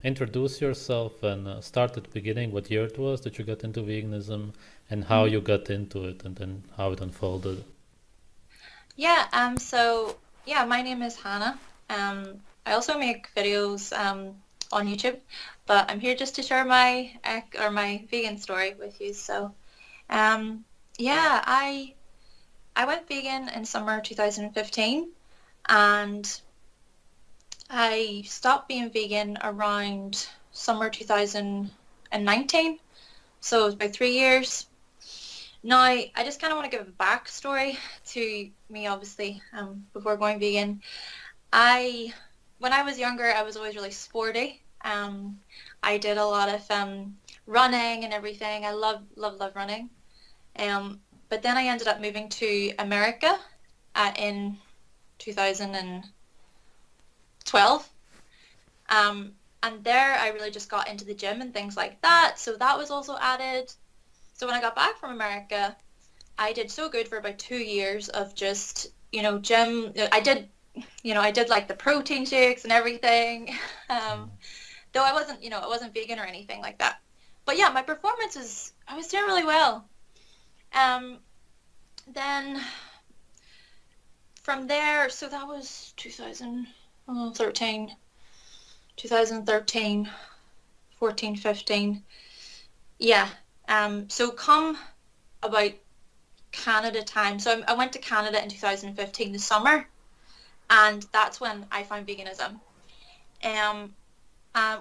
introduce yourself and start at the beginning, what year it was that you got into veganism and how you got into it and then how it unfolded. Yeah, my name is Hannah. I also make videos on YouTube, but I'm here just to share my vegan story with you. Um, yeah, I went vegan in summer 2015, and I stopped being vegan around summer 2019. So it was about 3 years. Now, I just kind of want to give a backstory to me, obviously, before going vegan. I, when I was younger, I was always really sporty. I did a lot of running and everything. I love running. But then I ended up moving to America in 2012. And there I really just got into the gym and things like that. So that was also added. So when I got back from America, I did so good for about 2 years of just, gym. I did like the protein shakes and everything. Um, though I wasn't vegan or anything like that. But yeah, my performance I was doing really well. Um, then from there, so that was 2013, 2013, 14, 15. Yeah. So come about Canada time. So I went to Canada in 2015, the summer, and that's when I found veganism. Um,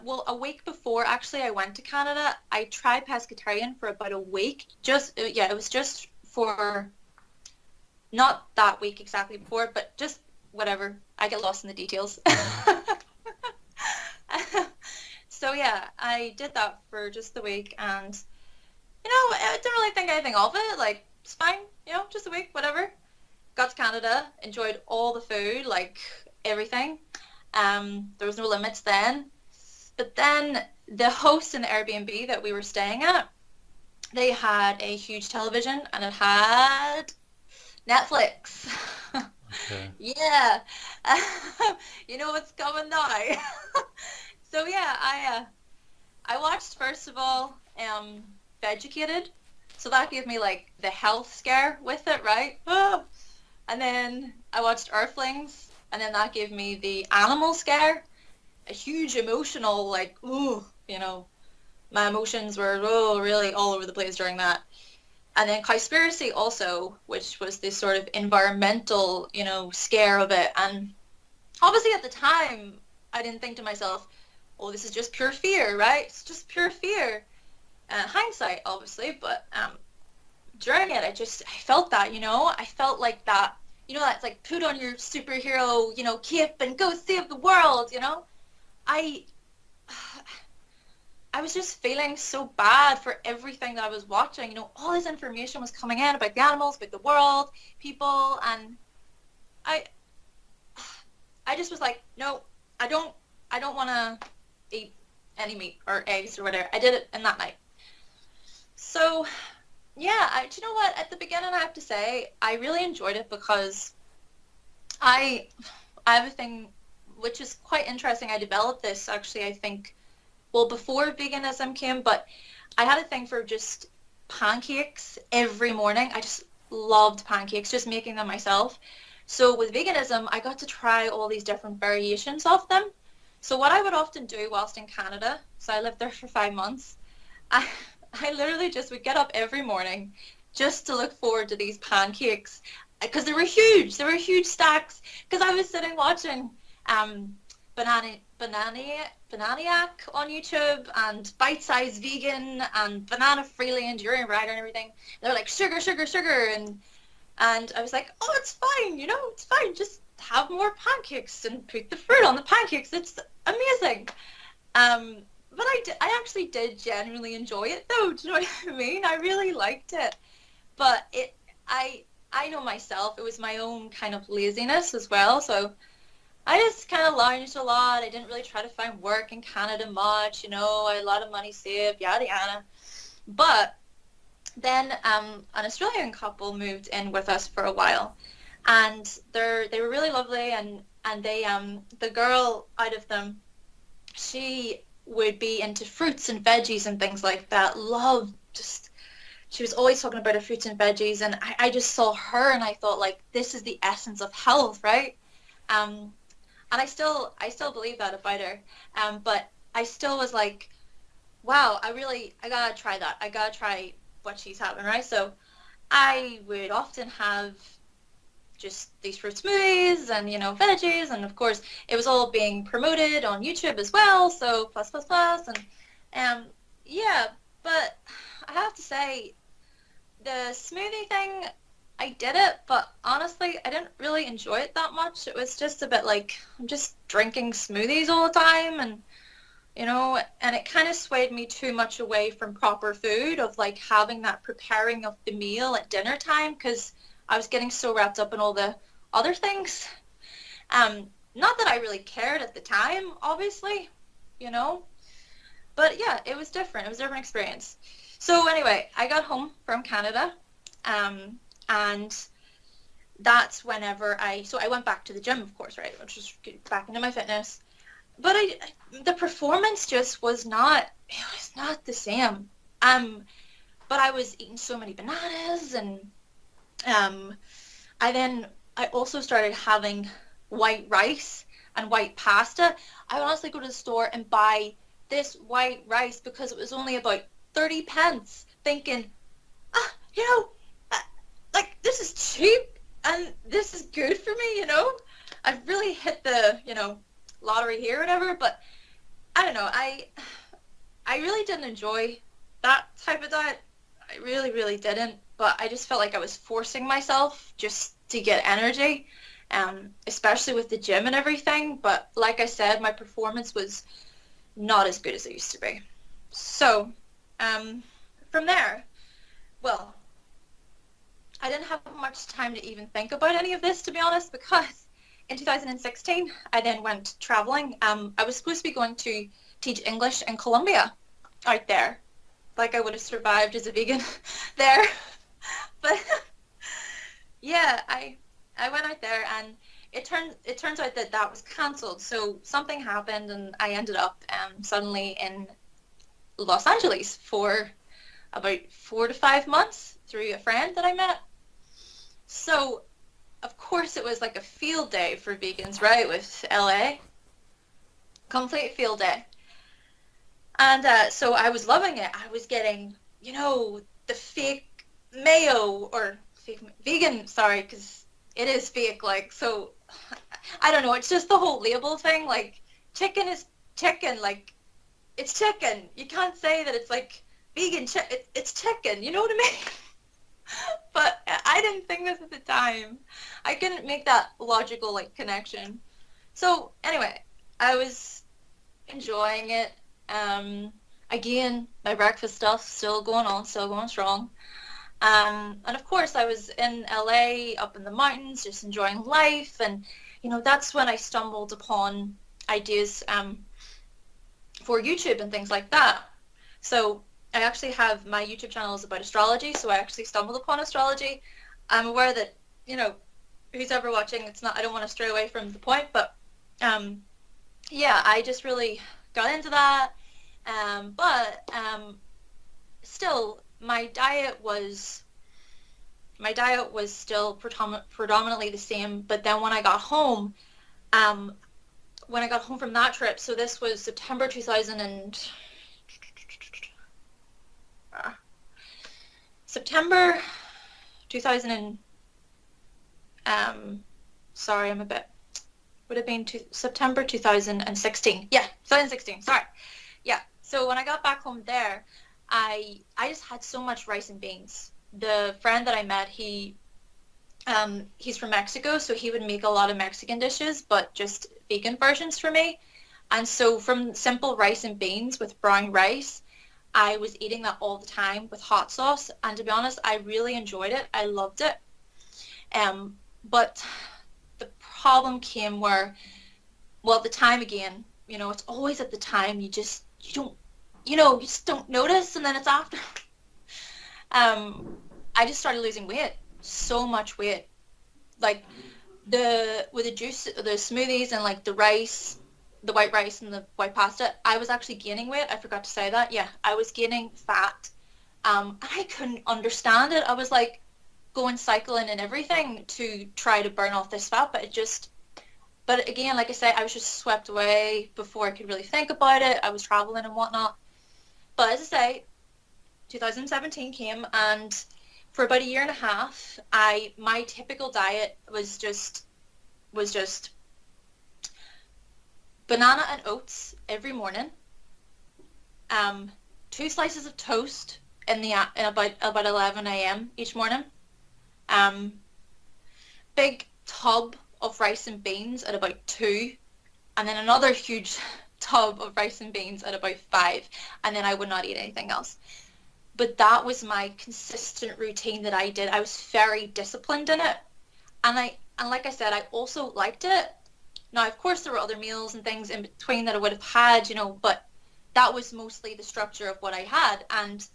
well, a week before actually I went to Canada, I tried pescatarian for about a week. It was just for not that week exactly before, but just whatever. I get lost in the details. So yeah, I did that for just the week, and I didn't really think anything of it. Like it's fine, just a week, whatever. Got to Canada, enjoyed all the food, like everything. There was no limits then. But then the host in the Airbnb that we were staying at, they had a huge television and it had Netflix. Okay. Yeah. You know what's coming now. So yeah, I watched first of all Vegucated. So that gave me like the health scare with it, right? Ah. And then I watched Earthlings, and then that gave me the animal scare, a huge emotional, like, ooh, my emotions were really all over the place during that. And then Cowspiracy also, which was this sort of environmental, scare of it. And obviously at the time, I didn't think to myself, oh, this is just pure fear, right? It's just pure fear. Hindsight, obviously, but during it, I felt that, I felt like that, that's like put on your superhero, cape and go save the world, I I was just feeling so bad for everything that I was watching. All this information was coming in about the animals, about the world, people, and I I just was like, no, I don't want to eat any meat or eggs or whatever. I did it in that night. So, yeah, do you know what? At the beginning, I have to say, I really enjoyed it because I I have a thing which is quite interesting. I developed this actually, I think, well, before veganism came, but I had a thing for just pancakes every morning. I just loved pancakes, just making them myself. So with veganism, I got to try all these different variations of them. So what I would often do whilst in Canada, so I lived there for 5 months, I, I literally just would get up every morning just to look forward to these pancakes because they were huge. They were huge stacks because I was sitting watching um, Banana Bananiac on YouTube and Bite Size Vegan and Banana Freeland Urine Rider and everything. They're like sugar, sugar, sugar, and I was like, oh, it's fine, it's fine. Just have more pancakes and put the fruit on the pancakes. It's amazing. Um, but I actually did genuinely enjoy it though. Do you know what I mean? I really liked it. But I know myself, it was my own kind of laziness as well. So I just kind of lounged a lot. I didn't really try to find work in Canada much. I had a lot of money saved, yada yada. But then an Australian couple moved in with us for a while, and they were really lovely, and the girl out of them, she would be into fruits and veggies and things like that. Loved just she was always talking about her fruits and veggies, and I just saw her and I thought like this is the essence of health, right? Um, and I still believe that about her. But I still was like, wow, I gotta try that. I gotta try what she's having, right? So I would often have just these fruit smoothies and veggies, and of course it was all being promoted on YouTube as well. So plus plus plus, and um yeah, but I have to say the smoothie thing, I did it, but honestly I didn't really enjoy it that much. It was just a bit like I'm just drinking smoothies all the time, and it kind of swayed me too much away from proper food, of like having that preparing of the meal at dinner time, because I was getting so wrapped up in all the other things. Not that I really cared at the time, obviously, you know, but yeah, it was different. It was a different experience. So anyway, I got home from Canada, and that's whenever so I went back to the gym, of course, right, which was back into my fitness. But the performance just it was not the same. But I was eating so many bananas, and um, I also started having white rice and white pasta. I would honestly go to the store and buy this white rice because it was only about 30 pence, thinking, ah, uh, like this is cheap and this is good for me, I've really hit the, lottery here or whatever, but I don't know. I really didn't enjoy that type of diet. I really, really didn't. But I just felt like I was forcing myself just to get energy, especially with the gym and everything. But like I said, my performance was not as good as it used to be. So from there, well, I didn't have much time to even think about any of this, to be honest, because in 2016, I then went traveling. I was supposed to be going to teach English in Colombia out there. Like I would have survived as a vegan there. But yeah, I went out there, and it turns out that was cancelled. So something happened, and I ended up suddenly in Los Angeles for about 4 to 5 months through a friend that I met. So of course it was like a field day for vegans, right, with LA. Complete field day. And so I was loving it. I was getting, the fake mayo, or fake vegan, sorry, because it is fake, like, so, I don't know, it's just the whole label thing, like, chicken is chicken, like, it's chicken. You can't say that it's like vegan, it's chicken, you know what I mean? But I didn't think this at the time. I couldn't make that logical, like, connection. So anyway, I was enjoying it. Again, my breakfast stuff still going on, still going strong. And of course, I was in LA, up in the mountains, just enjoying life. And, that's when I stumbled upon ideas for YouTube and things like that. So I actually have my YouTube channel is about astrology, so I actually stumbled upon astrology. I'm aware that, who's ever watching, I don't want to stray away from the point, but yeah, I just really got into that. But still, my diet was still predominantly the same. But then when I got home from that trip, so this was September 2000 and September 2000 and sorry, I'm a bit, would have been September 2016. Yeah, 2016. Sorry. Yeah. So when I got back home there, I just had so much rice and beans. The friend that I met, he's from Mexico, so he would make a lot of Mexican dishes, but just vegan versions for me. And so from simple rice and beans with brown rice, I was eating that all the time with hot sauce. And to be honest, I really enjoyed it. I loved it. But the problem came where, well, at the time again, it's always at the time, you just don't notice, and then it's after. I just started losing weight, so much weight. Like with the juice, the smoothies, and like the rice, the white rice and the white pasta, I was actually gaining weight. I forgot to say that. Yeah, I was gaining fat. And I couldn't understand it. I was like going cycling and everything to try to burn off this fat, but but again, like I say, I was just swept away before I could really think about it. I was traveling and whatnot. But as I say, 2017 came, and for about a year and a half, my typical diet was just banana and oats every morning, um, two slices of toast in about 11 a.m. each morning, um, big tub of rice and beans at about 2, and then another huge tub of rice and beans at about 5, and then I would not eat anything else. But that was my consistent routine that I did. I was very disciplined in it, and like I said, I also liked it. Now, of course, there were other meals and things in between that I would have had, but that was mostly the structure of what I had. And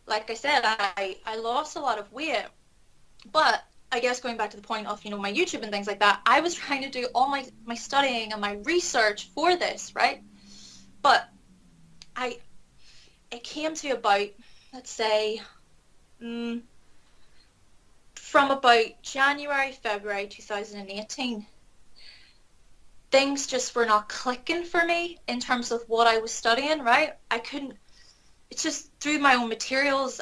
like I said, I lost a lot of weight. But I guess going back to the point of, my YouTube and things like that, I was trying to do all my studying and my research for this, right? But it came to about, let's say, from about January, February 2018, things just were not clicking for me in terms of what I was studying, right? It's just through my own materials,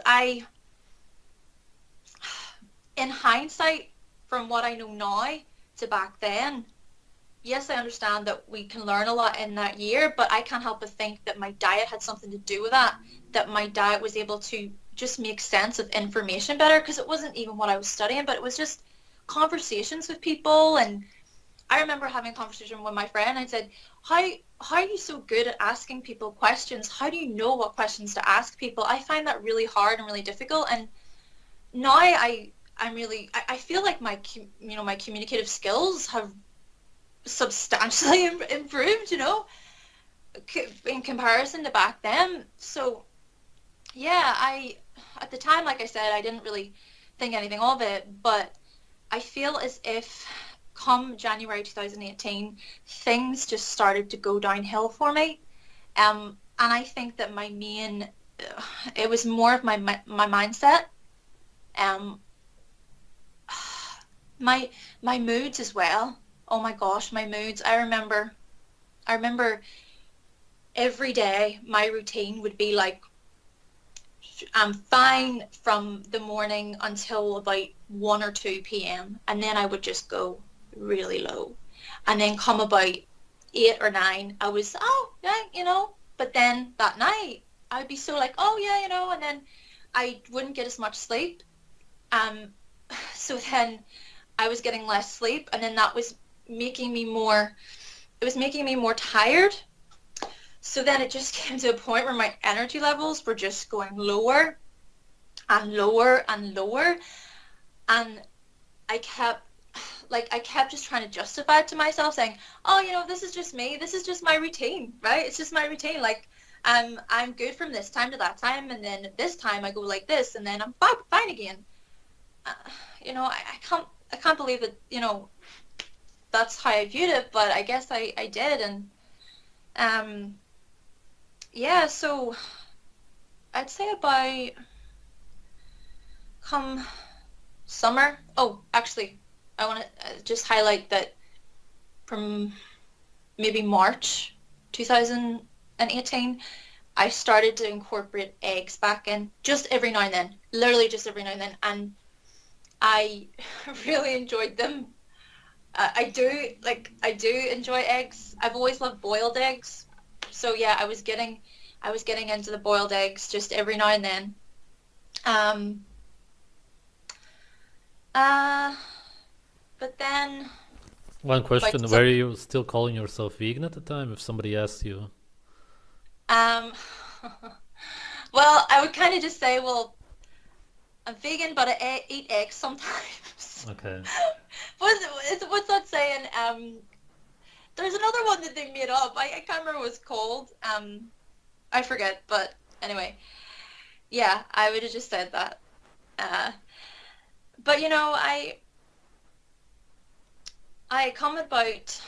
in hindsight, from what I know now to back then, yes, I understand that we can learn a lot in that year, but I can't help but think that my diet had something to do with that my diet was able to just make sense of information better, because it wasn't even what I was studying, but it was just conversations with people. And I remember having a conversation with my friend. I said, how are you so good at asking people questions? How do you know what questions to ask people? I find that really hard and really difficult. And now I feel like my communicative skills have substantially improved, in comparison to back then. So yeah, at the time, like I said, I didn't really think anything of it, but I feel as if come January 2018, things just started to go downhill for me. And I think that it was more of my mindset. Um, my moods as well. Oh my gosh, my moods. I remember every day my routine would be like, I'm fine from the morning until about 1 or 2 p.m. and then I would just go really low. And then come about 8 or 9, I was, oh yeah, but then that night I would be so like, oh yeah, and then I wouldn't get as much sleep. So then I was getting less sleep, and then that was making me more tired. So then it just came to a point where my energy levels were just going lower and lower and lower. And I kept just trying to justify it to myself, saying, oh, this is just me. This is just my routine, right? It's just my routine. Like, I'm good from this time to that time, and then this time I go like this, and then I'm fine again. I can't believe that, that's how I viewed it, but I guess I did. And yeah, so I'd say about come summer. Oh, actually, I want to just highlight that from maybe March 2018, I started to incorporate eggs back in, just every now and then, literally just every now and then, and I really enjoyed them. I do enjoy eggs. I've always loved boiled eggs. So yeah, I was getting into the boiled eggs just every now and then. Um, but then One like question: were you still calling yourself vegan at the time? If somebody asked you, um, well, I would kind of just say, well, I'm vegan, but I eat eggs sometimes. okay, What's that saying? There's another one that they made up. I can't remember what it's called. I forget, but anyway, yeah, I would have just said that. Uh, but I come about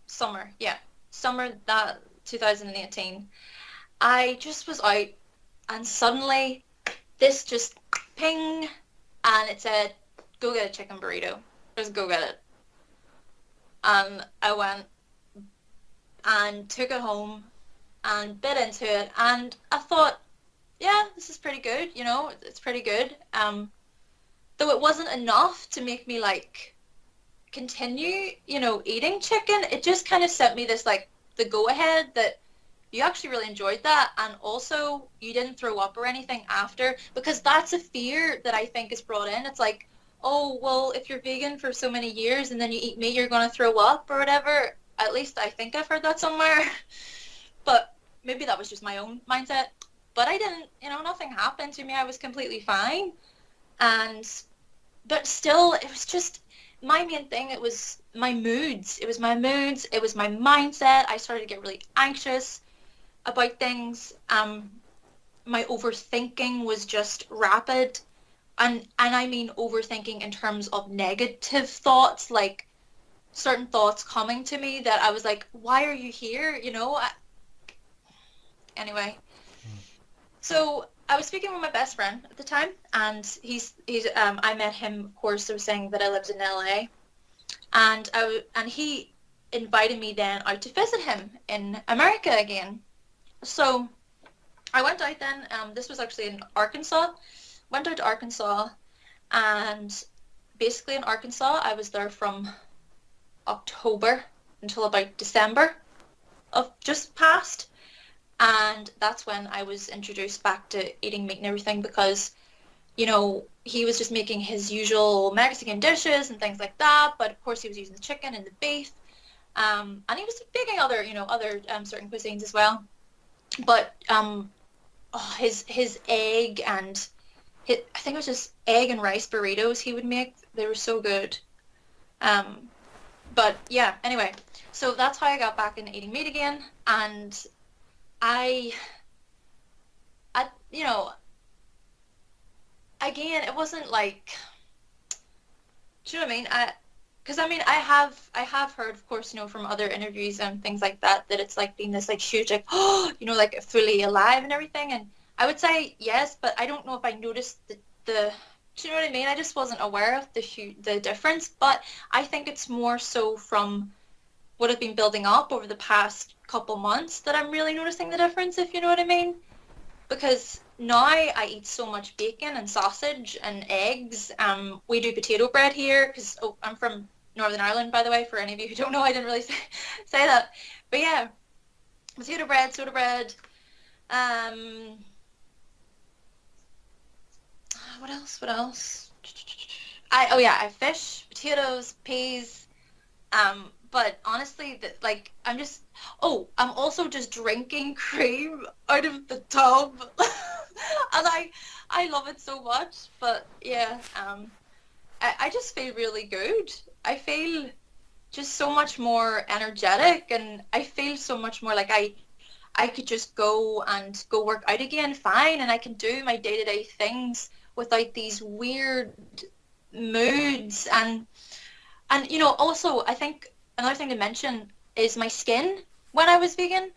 summer, yeah, summer that 2018, I just was out and suddenly this just ping and it said, go get a chicken burrito. Just go get it. And I went and took it home and bit into it and I thought, yeah, this is pretty good, you know, it's pretty good. Though it wasn't enough to make me like continue, you know, eating chicken, it just kind of sent me this like the go ahead that you actually really enjoyed that and also you didn't throw up or anything after, because that's a fear that I think is brought in. It's like, oh, well, if you're vegan for so many years and then you eat meat, you're going to throw up or whatever. At least I think I've heard that somewhere. But maybe that was just my own mindset. But I didn't, you know, nothing happened to me. I was completely fine. And, but still, it was just, my main thing, it was my moods. It was my moods. It was my mindset. I started to get really anxious about things. My overthinking was just rapid. And I mean overthinking in terms of negative thoughts, like certain thoughts coming to me that I was like, why are you here? You know, anyway. So I was speaking with my best friend at the time, and he's I met him, of course. I was saying that I lived in LA, and he invited me then out to visit him in America again. So I went out then. This was actually in Arkansas. Went out to Arkansas, and basically in Arkansas, I was there from October until about December of just past. And that's when I was introduced back to eating meat and everything because, you know, he was just making his usual Mexican dishes and things like that. But of course he was using the chicken and the beef. And he was making other, you know, other certain cuisines as well. But his egg and I think it was just egg and rice burritos he would make. They were so good. But yeah, anyway, so that's how I got back into eating meat again. And I, you know, again, it wasn't like, do you know what I mean? Because I mean, I have heard, of course, you know, from other interviews and things like that, that it's like being this like huge, like, oh, you know, like fully alive and everything. And I would say yes, but I don't know if I noticed the do you know what I mean? I just wasn't aware of the difference. But I think it's more so from what I've been building up over the past couple months that I'm really noticing the difference, if you know what I mean. Because now I eat so much bacon and sausage and eggs. We do potato bread here because I'm from Northern Ireland, by the way, for any of you who don't know. I didn't really say that. But yeah, potato bread, soda bread. What else? What else? I have fish, potatoes, peas. But honestly, I'm also just drinking cream out of the tub, and I love it so much. But yeah, I just feel really good. I feel just so much more energetic, and I feel so much more like I could just go work out again, fine, and I can do my day-to-day things without these weird moods. And you know, also I think another thing to mention is my skin when I was vegan.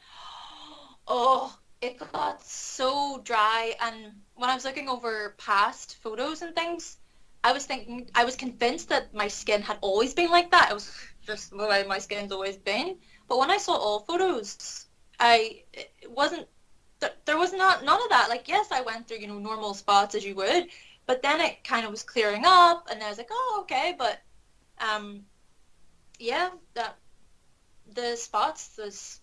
Oh, it got so dry, and when I was looking over past photos and things, I was convinced that my skin had always been like that. It was just the way my skin's always been. But when I saw all photos, it wasn't, there was none of that. Like, yes, I went through, you know, normal spots as you would, but then it kind of was clearing up, and I was like, oh, okay. But yeah, the spots was,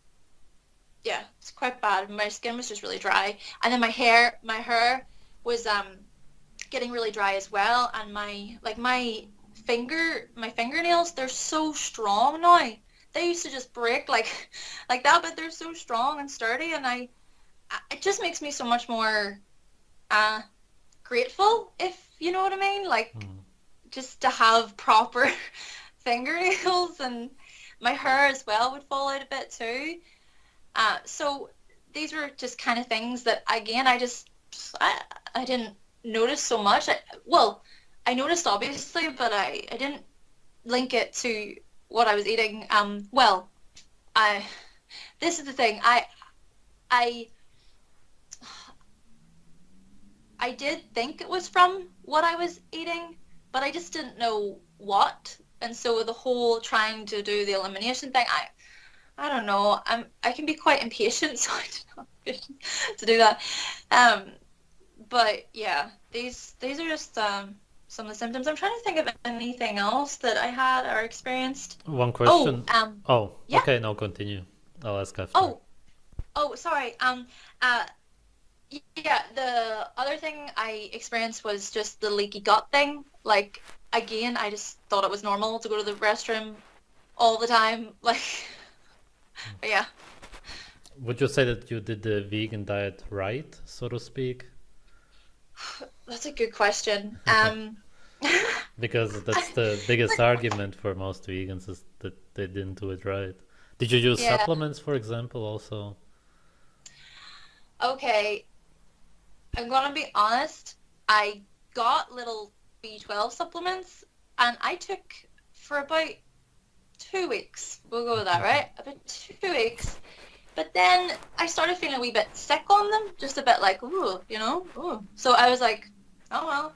yeah, it's quite bad. My skin was just really dry, and then my hair was getting really dry as well, and my fingernails, they're so strong now. They used to just break like that, but they're so strong and sturdy, and it just makes me so much more grateful, if you know what I mean, like just to have proper fingernails. And my hair as well would fall out a bit too. So these were just kind of things that, again, I didn't notice so much. I noticed obviously, but I didn't link it to what I was eating. this is the thing. I I did think it was from what I was eating, but I just didn't know what. And so the whole trying to do the elimination thing, I don't know. I can be quite impatient, so I don't know to do that. Um, but yeah, these are just some of the symptoms. I'm trying to think of anything else that I had or experienced. One Oh, question. Oh, yeah. okay, now continue. I'll ask after. Oh, oh, sorry. Uh, yeah, the other thing I experienced was just the leaky gut thing. Like, again, I just thought it was normal to go to the restroom all the time. Like, yeah. Would you say that you did the vegan diet right, so to speak? That's a good question. Because that's the biggest argument for most vegans is that they didn't do it right. Did you use Yeah. supplements, for example, also? Okay. I'm gonna be honest. I got little B12 supplements, and I took for about 2 weeks. We'll go with that, right? About 2 weeks. But then I started feeling a wee bit sick on them, just a bit like, ooh, ooh. So I was like, oh well,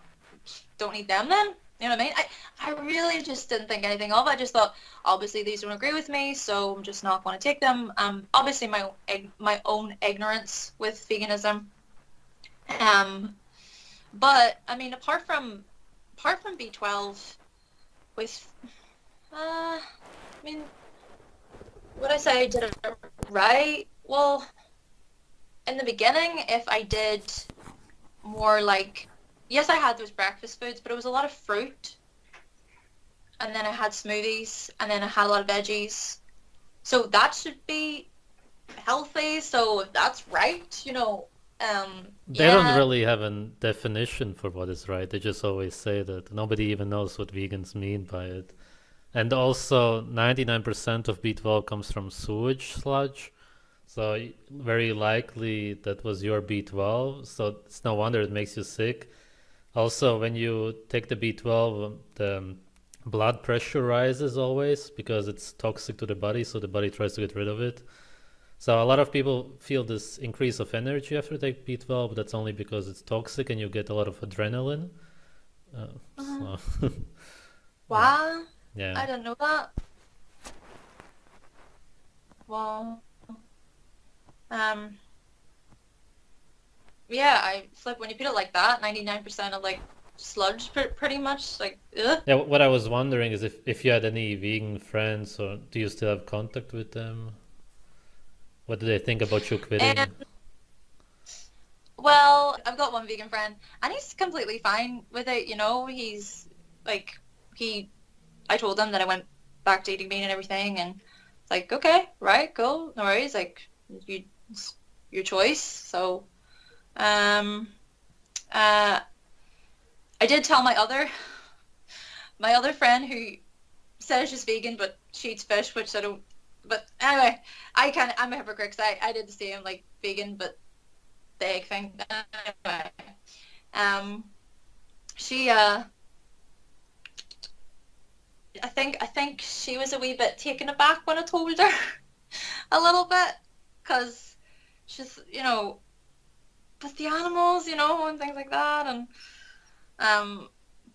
don't need them then. You know what I mean? I really just didn't think anything of it. I just thought, obviously these don't agree with me, so I'm just not going to take them. Obviously my own ignorance with veganism. Um, but I mean, apart from B12, with I mean, would I say I did it right? Well, in the beginning, if I did more like, yes, I had those breakfast foods, but it was a lot of fruit, and then I had smoothies, and then I had a lot of veggies. So that should be healthy. So if that's right, They don't yeah. really have a definition for what is right. They just always say that. Nobody even knows what vegans mean by it. And also, 99% of B12 comes from sewage sludge. So very likely that was your B12. So it's no wonder it makes you sick. Also, when you take the B12, the blood pressure rises always because it's toxic to the body. So the body tries to get rid of it. So a lot of people feel this increase of energy after they take B12, but that's only because it's toxic and you get a lot of adrenaline. Mhm. So yeah, Wow, yeah. I didn't know that. Well, um, yeah, I flip when you put it like that, 99% of like sludge, pretty much like, ugh. Yeah, what I was wondering is if you had any vegan friends, or do you still have contact with them? What do they think about you And quitting? well, I've got one vegan friend, and he's completely fine with it. He's like, he, I told him that I went back to eating meat and everything, and it's like, okay, right, cool, no worries, like, it's your choice. So, um, uh, I did tell my other friend who says she's vegan, but she eats fish, which I don't. But anyway, I'm a hypocrite 'cause I did the same, like vegan, but the egg thing. Anyway, um, she I think she was a wee bit taken aback when I told her a little bit, because she's with the animals, and things like that, and um,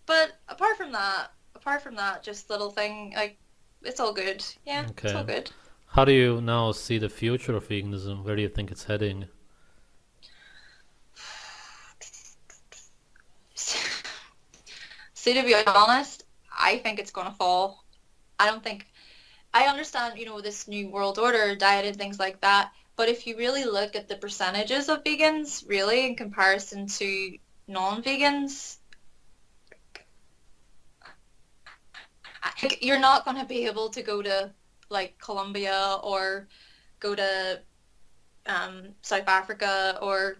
but apart from that, just little thing like it's all good. Yeah, it's all Okay. good. How do you now see the future of veganism? Where do you think it's heading? See, to be honest, I think it's gonna fall. I don't think I understand, this new world order diet and things like that. But if you really look at the percentages of vegans, really, in comparison to non-vegans, you're not going to be able to go to like Colombia or go to South Africa or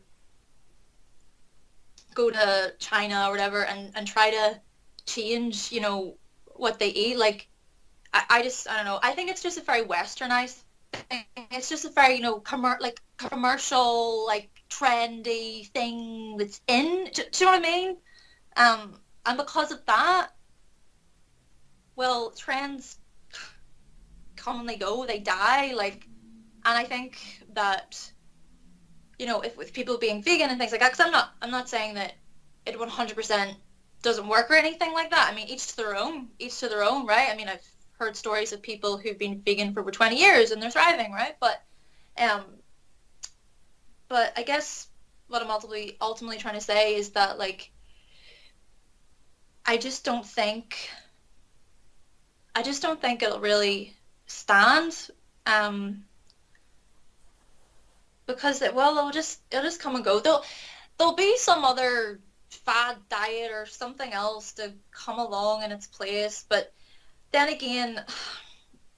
go to China or whatever and try to change, what they eat. Like, I don't know. I think it's just a very westernized thing. It's just a very, like commercial, like trendy thing that's in. Do you know what I mean? And because of that, well, trends commonly go, they die. Like, And I think that, if with people being vegan and things like that, because I'm not saying that it 100% doesn't work or anything like that. I mean, each to their own, right? I mean, I've heard stories of people who've been vegan for over 20 years and they're thriving, right? Um, but I guess what I'm ultimately trying to say is that, like, I just don't think, it'll really stand, because it'll just come and go. There'll be some other fad diet or something else to come along in its place, but then again,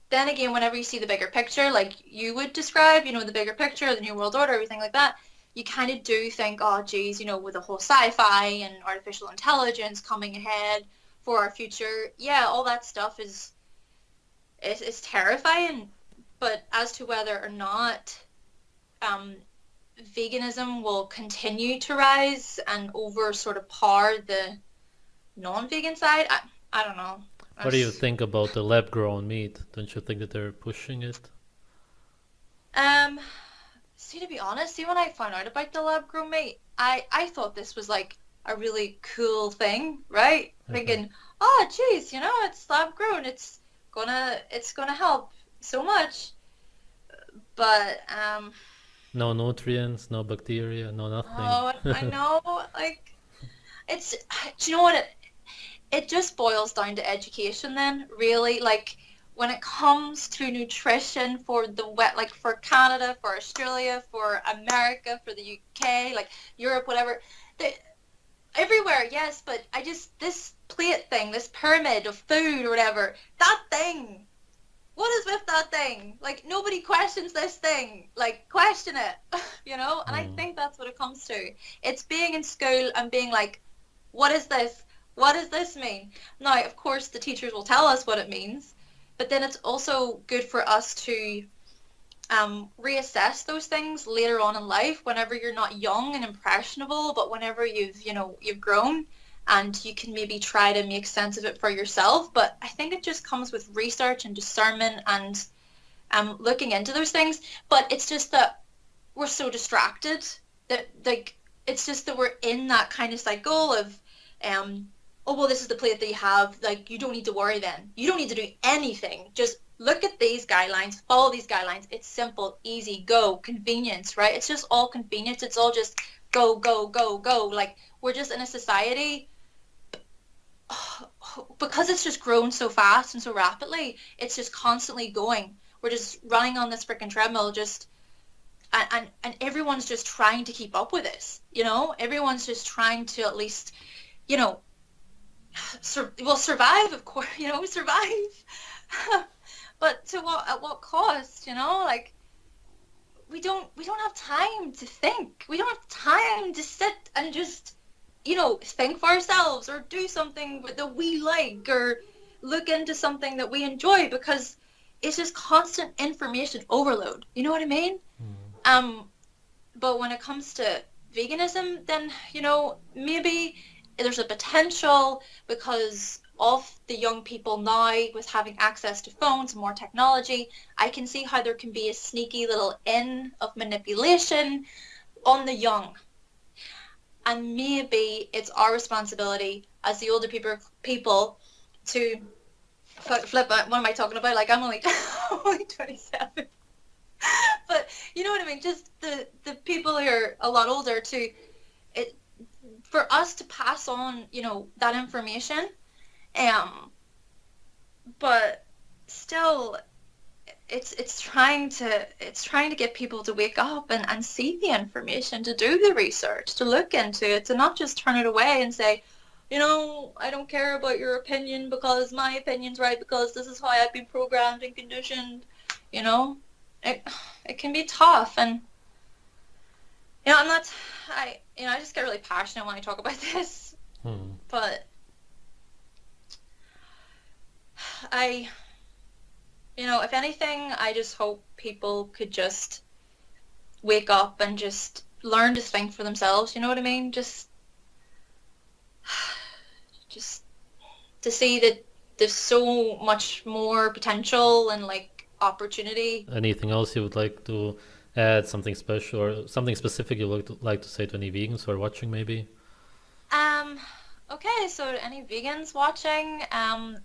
whenever you see the bigger picture, like you would describe, the bigger picture, the New World Order, everything like that, you kind of do think, oh, geez, with the whole sci-fi and artificial intelligence coming ahead for our future, yeah, all that stuff is terrifying. But as to whether or not veganism will continue to rise and over sort of par the non-vegan side, I don't know. What do you think about the lab-grown meat? Don't you think that they're pushing it? Um, See, to be honest, when I found out about the lab grown meat, I thought this was like a really cool thing, right? Okay. Thinking, oh, geez, it's lab grown, it's gonna help so much. But No nutrients, no bacteria, no nothing. oh, I know, like it's. Do you know what it just boils down to education then, really. Like, when it comes to nutrition for like for Canada, for Australia, for America, for the UK, like Europe, whatever, they, everywhere, yes, but this plate thing, this pyramid of food or whatever, that thing, what is with that thing? Like, nobody questions this thing. Like, question it, And I Mm. think that's what it comes to. It's being in school and being like, what is this? What does this mean? Now, of course, the teachers will tell us what it means, but then it's also good for us to reassess those things later on in life, whenever you're not young and impressionable, but whenever you've grown and you can maybe try to make sense of it for yourself. But I think it just comes with research and discernment and looking into those things. But it's just that we're so distracted that, like, it's just that we're in that kind of cycle of oh, well, this is the plate that you have. Like, you don't need to worry then. You don't need to do anything. Just look at these guidelines, follow these guidelines. It's simple, easy, go, convenience, right? It's just all convenience. It's all just go, go, go, go. Like, we're just in a society, because it's just grown so fast and so rapidly, it's just constantly going. We're just running on this freaking treadmill, just, and everyone's just trying to keep up with this, Everyone's just trying to at least, you know, survive, of course, survive. But at what cost, Like, we don't have time to think. We don't have time to sit and just, think for ourselves or do something that we like or look into something that we enjoy, because it's just constant information overload. You know what I mean? Mm. But when it comes to veganism, then, maybe there's a potential, because of the young people now with having access to phones and more technology, I can see how there can be a sneaky little in of manipulation on the young. And maybe it's our responsibility as the older people to flip. What am I talking about? Like, I'm only I'm only 27. But you know what I mean? Just the people who are a lot older, to it, for us to pass on, that information. But still, it's trying to get people to wake up and see the information, to do the research, to look into it, to not just turn it away and say, I don't care about your opinion because my opinion's right, because this is how I've been programmed and conditioned. It can be tough, and I'm not, I just get really passionate when I talk about this. Hmm. But if anything, I just hope people could just wake up and just learn to think for themselves. You know what I mean? Just to see that there's so much more potential and, like, opportunity. Anything else you would like to add? Something special or something specific you would like to say to any vegans who are watching, maybe? Um, okay, so to any vegans watching,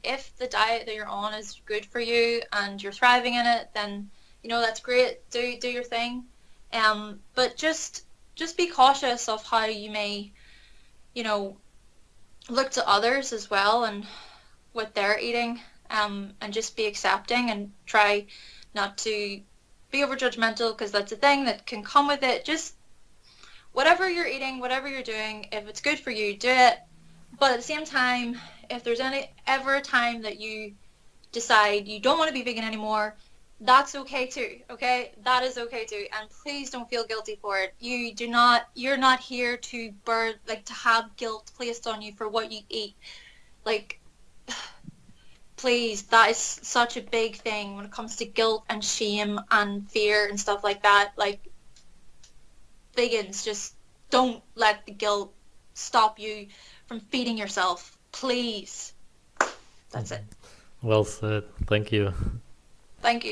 if the diet that you're on is good for you and you're thriving in it, then that's great. Do your thing. But just be cautious of how you may, you know, look to others as well and what they're eating. And just be accepting and try not to be over judgmental because that's a thing that can come with it. Just whatever you're eating, whatever you're doing, if it's good for you, do it. But at the same time, if there's ever a time that you decide you don't want to be vegan anymore, that's okay too, okay? That is okay too. And please don't feel guilty for it. You're not here to to have guilt placed on you for what you eat. Like, please, that is such a big thing when it comes to guilt and shame and fear and stuff like that. Like, vegans, just don't let the guilt stop you from feeding yourself. Please. That's it. Well said. Thank you. Thank you.